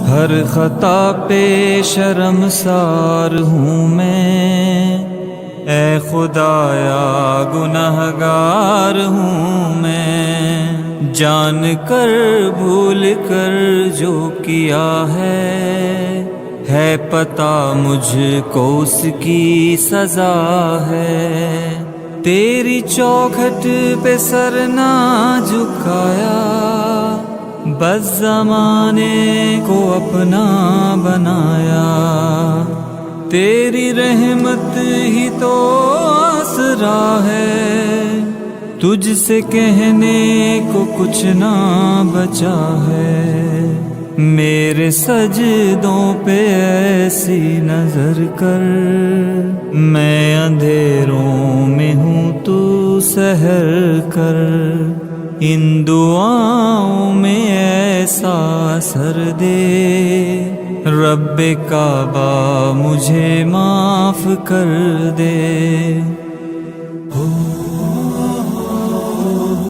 ہر خطا پہ شرمسار ہوں میں، اے خدایا گنہگار ہوں میں، جان کر بھول کر جو کیا ہے پتہ مجھ کو اس کی سزا ہے۔ تیری چوکھٹ پہ سر نہ جھکایا، بس زمانے کو اپنا بنایا، تیری رحمت ہی تو آسرا ہے، تجھ سے کہنے کو کچھ نہ بچا ہے۔ میرے سجدوں پہ ایسی نظر کر، میں اندھیروں میں ہوں تو سحر کر، ان دعاؤں میں ایسا اثر دے، رب کعبہ مجھے معاف کر دے۔